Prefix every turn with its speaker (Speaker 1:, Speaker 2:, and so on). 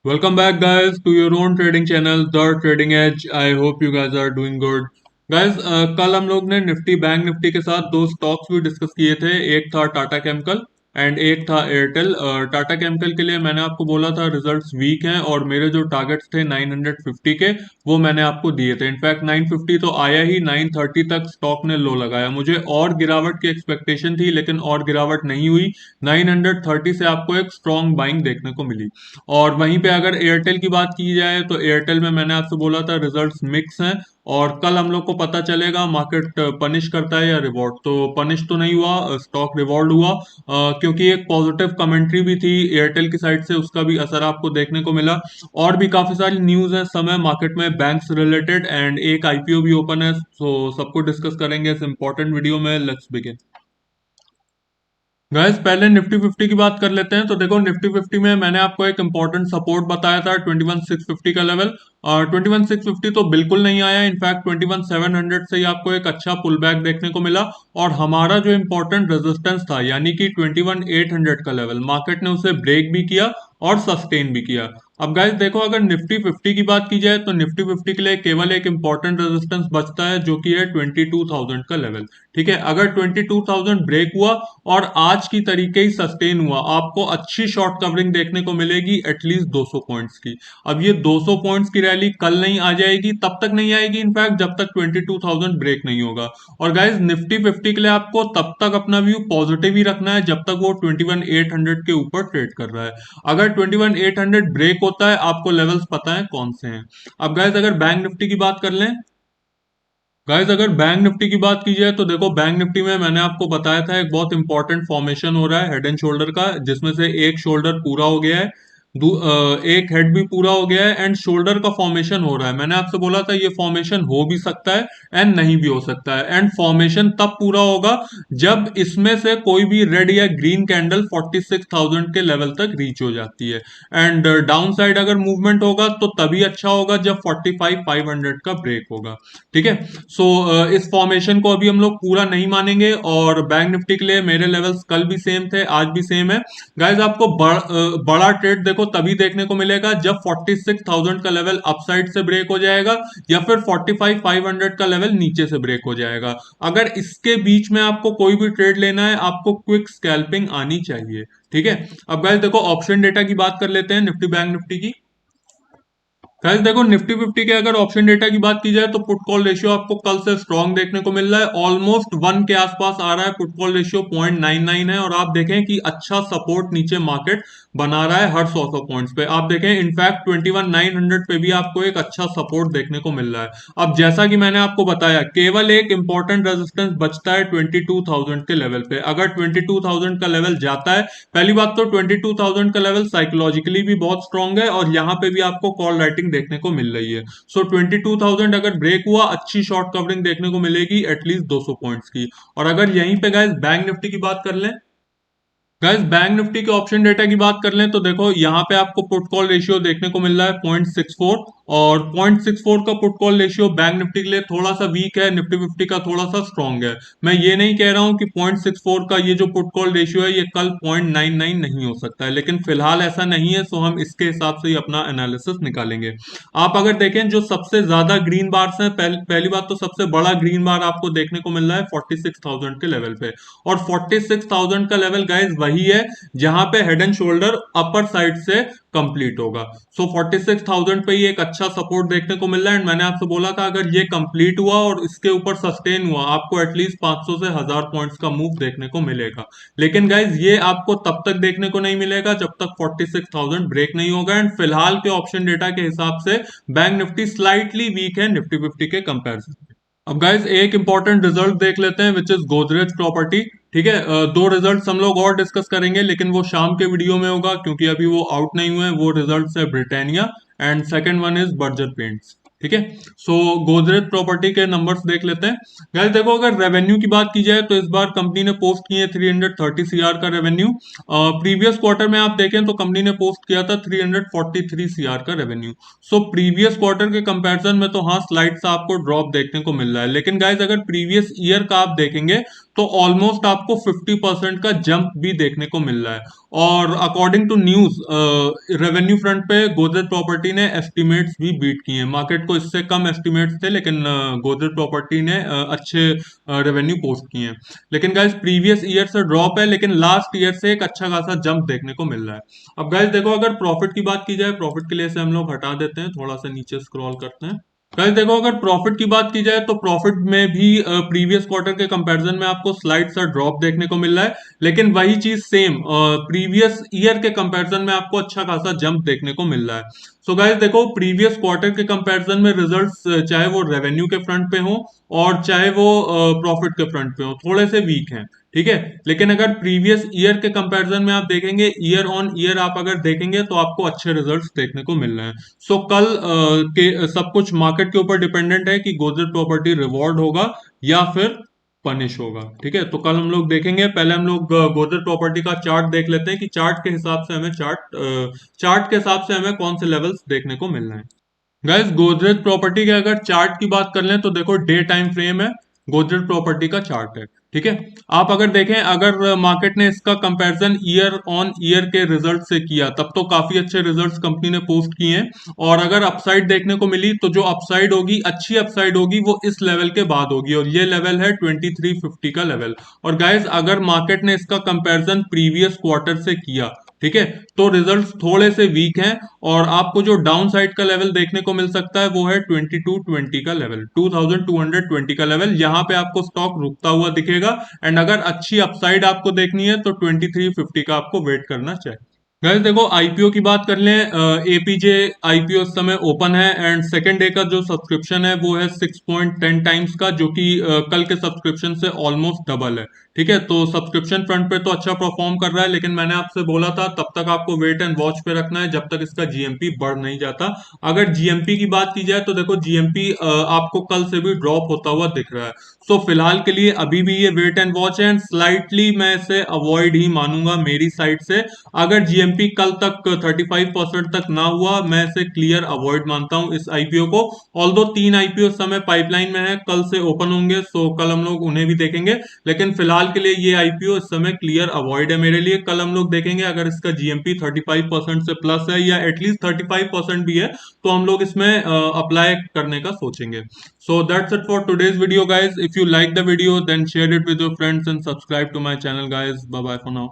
Speaker 1: Welcome back, guys, to your own trading channel, The Trading Edge. I hope you guys are doing good. Guys, कल हम लोग ने Nifty bank Nifty के साथ दो stocks भी डिस्कस किए थे। एक था टाटा केमिकल एंड एक था एयरटेल। टाटा केमिकल के लिए मैंने आपको बोला था रिजल्ट्स वीक हैं और मेरे जो टारगेट्स थे 950 के वो मैंने आपको दिए थे। इनफैक्ट 950 तो आया ही, 930 तक स्टॉक ने लो लगाया। मुझे और गिरावट की एक्सपेक्टेशन थी लेकिन और गिरावट नहीं हुई। 930 से आपको एक स्ट्रॉन्ग बाइंग देखने को मिली। और वहीं पे अगर एयरटेल की बात की जाए तो एयरटेल में मैंने आपसे बोला था रिजल्ट्स मिक्स हैं और कल हम लोग को पता चलेगा मार्केट पनिश करता है या रिवॉर्ड। तो पनिश तो नहीं हुआ, स्टॉक रिवॉर्ड हुआ, क्योंकि एक पॉजिटिव कमेंट्री भी थी एयरटेल की साइड से, उसका भी असर आपको देखने को मिला। और भी काफी सारी न्यूज है इस समय मार्केट में बैंक्स रिलेटेड, एंड एक आईपीओ भी ओपन है, तो सबको डिस्कस करेंगे इस इंपॉर्टेंट वीडियो में। Let's begin. गैस, पहले निफ्टी फिफ्टी की बात कर लेते हैं। तो देखो, निफ्टी फिफ्टी में मैंने आपको एक इंपॉर्टेंट सपोर्ट बताया था 21,650 का लेवल। 21,650 तो बिल्कुल नहीं आया। इनफैक्ट 21,700 से ही आपको एक अच्छा पुल बैक देखने को मिला। और हमारा जो इंपॉर्टेंट रेजिस्टेंस था यानी कि 21,800 का लेवल, मार्केट ने उसे ब्रेक भी किया और सस्टेन भी किया। अब गाइस देखो, अगर निफ्टी फिफ्टी की बात की जाए तो निफ्टी फिफ्टी के लिए केवल एक इंपॉर्टेंट रेजिस्टेंस बचता है जो कि है 22,000 का लेवल। ठीक है, अगर 22,000 ब्रेक हुआ और आज की तरीके ही सस्टेन हुआ, आपको अच्छी शॉर्ट कवरिंग देखने को मिलेगी एटलीस्ट 200 पॉइंट्स की। अब ये 200 पॉइंट्स की रैली कल नहीं आ जाएगी, तब तक नहीं आएगी इनफैक्ट जब तक 22,000 ब्रेक नहीं होगा। और गाइज, निफ्टी फिफ्टी के लिए आपको तब तक अपना व्यू पॉजिटिव ही रखना है जब तक वो 21,800 के ऊपर ट्रेड कर रहा है। अगर 21,800 ब्रेक होता है, आपको लेवल्स पता है कौन से हैं। अब गाइज, अगर बैंक निफ्टी की बात कर लें, गाइज अगर बैंक निफ्टी की बात की जाए तो देखो, बैंक निफ्टी में मैंने आपको बताया था एक बहुत इंपॉर्टेंट फॉर्मेशन हो रहा है हेड एंड शोल्डर का, जिसमें से एक शोल्डर पूरा हो गया है, एक हेड भी पूरा हो गया है एंड शोल्डर का फॉर्मेशन हो रहा है। मैंने आपसे बोला था ये फॉर्मेशन हो भी सकता है एंड नहीं भी हो सकता है, एंड फॉर्मेशन तब पूरा होगा जब इसमें से कोई भी रेड या ग्रीन कैंडल 46,000 के लेवल तक रीच हो जाती है। एंड डाउन साइड अगर मूवमेंट होगा तो तभी अच्छा होगा जब 45,500 का ब्रेक होगा। ठीक है, सो इस फॉर्मेशन को अभी हम लोग पूरा नहीं मानेंगे। और बैंक निफ्टी के लिए मेरे लेवल्स कल भी सेम थे, आज भी सेम है। गाइज, आपको बड़ा ट्रेड देखो तभी देखने को मिलेगा जब 46,000 का लेवल अपसाइड से ब्रेक हो जाएगा या फिर 45,500 का लेवल नीचे से ब्रेक हो जाएगा। अगर इसके बीच में आपको कोई भी ट्रेड लेना है, आपको क्विक स्कैल्पिंग आनी चाहिए। ठीक है, अब गाइज देखो, ऑप्शन डेटा की बात कर लेते हैं निफ्टी बैंक निफ्टी की। गाइस देखो, निफ्टी फिफ्टी के अगर ऑप्शन डेटा की बात की जाए तो पुट कॉल रेशियो आपको कल से स्ट्रॉन्ग देखने को मिल रहा है, ऑलमोस्ट 1 के आसपास आ रहा है। पुट कॉल रेशियो 0.99 है और आप देखें कि अच्छा सपोर्ट नीचे मार्केट बना रहा है हर 100 पॉइंट्स पे। आप देखें इनफैक्ट 21,900 पे भी आपको एक अच्छा सपोर्ट देखने को मिल रहा है। अब जैसा कि मैंने आपको बताया, केवल एक इंपॉर्टेंट रेजिस्टेंस बचता है 22,000 के लेवल पे। अगर 22,000 का लेवल जाता है, पहली बात तो 22,000 का लेवल साइकोलॉजिकली भी बहुत स्ट्रांग है और यहाँ पे भी आपको कॉल राइटिंग देखने को मिल रही है। सो 22,000 अगर ब्रेक हुआ, अच्छी शॉर्ट कवरिंग देखने को मिलेगी एटलीस्ट 200 पॉइंट्स की। और अगर यहीं पे गाइस बैंक निफ्टी की बात कर लें, गाइस बैंक निफ्टी के ऑप्शन डेटा की बात कर लें तो देखो, यहाँ पे आपको पुट कॉल रेशियो देखने को मिल रहा है 0.64, और 0.64 का put call ratio bank Nifty के लिए थोड़ा सा वीक है, निफ्टी फिफ्टी का थोड़ा सा स्ट्रांग है। मैं ये नहीं कह रहा हूं कि 0.64 का ये जो पुट कॉल रेशियो है ये कल 0.99 नहीं हो सकता है, लेकिन फिलहाल ऐसा नहीं है, सो हम इसके हिसाब से ही अपना एनालिसिस निकालेंगे। आप अगर देखें जो सबसे ज्यादा ग्रीन बार्स हैं, पहली बात तो सबसे बड़ा ग्रीन बार आपको देखने को मिल रहा है 46,000 के लेवल पे। और 46,000 का लेवल गाइज वही है जहां पे head and shoulder upper side से कंप्लीट होगा। सो 46,000 पे ही एक अच्छा सपोर्ट देखने को मिल रहा है। एंड मैंने आपसे बोला था अगर ये कंप्लीट हुआ और इसके ऊपर सस्टेन हुआ, आपको एटलीस्ट 500 से 1000 पॉइंट्स का मूव देखने को मिलेगा। लेकिन गाइज ये आपको तब तक देखने को नहीं मिलेगा जब तक 46,000 ब्रेक नहीं होगा। एंड फिलहाल के ऑप्शन डेटा के हिसाब से बैंक निफ्टी स्लाइटली वीक है निफ्टी फिफ्टी के कंपेरिजन। अब गाइज एक इंपॉर्टेंट रिजल्ट देख लेते हैं विच इज गोदरेज प्रॉपर्टी। ठीक है, दो रिजल्ट्स हम लोग और डिस्कस करेंगे लेकिन वो शाम के वीडियो में होगा क्योंकि अभी वो आउट नहीं हुए हैं। वो रिजल्ट्स है Britannia and second one is Berger paints. ठीक है, सो गोदरेज प्रॉपर्टी के नंबर्स देख लेते हैं। गाइस देखो, अगर रेवेन्यू की बात की जाए तो इस बार कंपनी ने पोस्ट किए 330 सीआर का रेवेन्यू। प्रीवियस क्वार्टर में आप देखें तो कंपनी ने पोस्ट किया था 343 सीआर का रेवेन्यू। सो प्रीवियस क्वार्टर के कंपैरिजन में तो हाँ, स्लाइड सा आपको ड्रॉप देखने को मिल रहा है, लेकिन गाइज अगर प्रीवियस ईयर का आप देखेंगे तो ऑलमोस्ट आपको 50% का जंप भी देखने को मिल रहा है। और according to news revenue front पे गोदरेज प्रॉपर्टी ने एस्टिमेट्स भी बीट किए हैं। मार्केट को इससे कम एस्टिमेट्स थे, लेकिन गोदरेज प्रॉपर्टी ने अच्छे रेवेन्यू पोस्ट किए हैं। लेकिन गाइस प्रीवियस ईयर से ड्रॉप है, लेकिन लास्ट ईयर से एक अच्छा खासा जंप देखने को मिल रहा है। अब गाइस देखो, अगर प्रॉफिट की बात की जाए, प्रॉफिट के लिए से हम लोग हटा देते हैं, थोड़ा सा नीचे स्क्रॉल करते हैं। गाइस देखो, अगर प्रॉफिट की बात की जाए तो प्रॉफिट में भी प्रीवियस क्वार्टर के कंपैरिजन में आपको स्लाइड सा ड्रॉप देखने को मिल रहा है, लेकिन वही चीज सेम प्रीवियस ईयर के कंपैरिजन में आपको अच्छा खासा जंप देखने को मिल रहा है। सो गाइस देखो, प्रीवियस क्वार्टर के कंपैरिजन में रिजल्ट्स चाहे वो रेवेन्यू के फ्रंट पे हो और चाहे वो प्रॉफिट के फ्रंट पे हो, थोड़े से वीक हैं। ठीक है, लेकिन अगर प्रीवियस ईयर के कंपैरिजन में आप देखेंगे, ईयर ऑन ईयर आप अगर देखेंगे, तो आपको अच्छे रिजल्ट्स देखने को मिल रहे हैं। सो कल के सब कुछ मार्केट के ऊपर डिपेंडेंट है कि गोदरेज प्रॉपर्टी रिवॉर्ड होगा या फिर पनिश होगा। ठीक है, तो कल हम लोग देखेंगे। पहले हम लोग गोदरेज प्रॉपर्टी का चार्ट देख लेते हैं कि चार्ट के हिसाब से हमें चार्ट के हिसाब से हमें कौन से लेवल्स देखने को मिल रहे हैं। गाइस गोदरेज प्रॉपर्टी के अगर चार्ट की बात कर लें, तो देखो डे टाइम फ्रेम है, गोदरेज प्रॉपर्टी का चार्ट है। ठीक है, आप अगर देखें, अगर मार्केट ने इसका कंपैरिजन ईयर ऑन ईयर के रिजल्ट से किया, तब तो काफी अच्छे रिजल्ट्स कंपनी ने पोस्ट किए हैं। और अगर अपसाइड देखने को मिली, तो जो अपसाइड होगी, अच्छी अपसाइड होगी, वो इस लेवल के बाद होगी, और ये लेवल है 2350 का लेवल। और गाइस अगर मार्केट ने इसका कंपैरिजन प्रीवियस क्वार्टर से किया, ठीक है, तो रिजल्ट्स थोड़े से वीक हैं। और आपको जो डाउन साइड का लेवल देखने को मिल सकता है, वो है 2220 का लेवल, 2220 का लेवल। यहाँ पे आपको स्टॉक रुकता हुआ दिखेगा। एंड अगर अच्छी अपसाइड आपको देखनी है, तो 2350 का आपको वेट करना चाहिए। गाइस देखो, आईपीओ की बात कर लें, एपीजे आईपीओ इस समय ओपन है, एंड सेकेंड डे का जो सब्सक्रिप्शन है वो है 6.10 टाइम्स का, जो कि कल के सब्सक्रिप्शन से ऑलमोस्ट डबल है। ठीक है, तो सब्सक्रिप्शन फ्रंट पे तो अच्छा परफॉर्म कर रहा है, लेकिन मैंने आपसे बोला था तब तक आपको वेट एंड वॉच पे रखना है, जब तक इसका जीएमपी बढ़ नहीं जाता। अगर जीएमपी की बात की जाए, तो देखो जीएमपी आपको कल से भी ड्रॉप होता हुआ दिख रहा है। सो फिलहाल के लिए अभी भी ये वेट एंड वॉच है, एंड स्लाइटली मैं इसे अवॉइड ही मानूंगा मेरी साइड से। अगर जीएमपी कल तक 35% तक ना हुआ, मैं इसे क्लियर अवॉइड मानता हूं इस आईपीओ को। ऑल्दो 3 आईपीओ इस समय पाइपलाइन में है, कल से ओपन होंगे, सो कल हम लोग उन्हें भी देखेंगे। लेकिन फिलहाल के लिए ये आईपीओ इस समय क्लियर अवॉइड है मेरे लिए। कल हम लोग देखेंगे, अगर इसका जीएमपी 35% से प्लस है, या एटलीस्ट 35% भी है, तो हम लोग इसमें अप्लाई करने का सोचेंगे। So that's it for today's video, guys. If you like the video, then share it with your friends and subscribe to my channel, guys. Bye bye for now.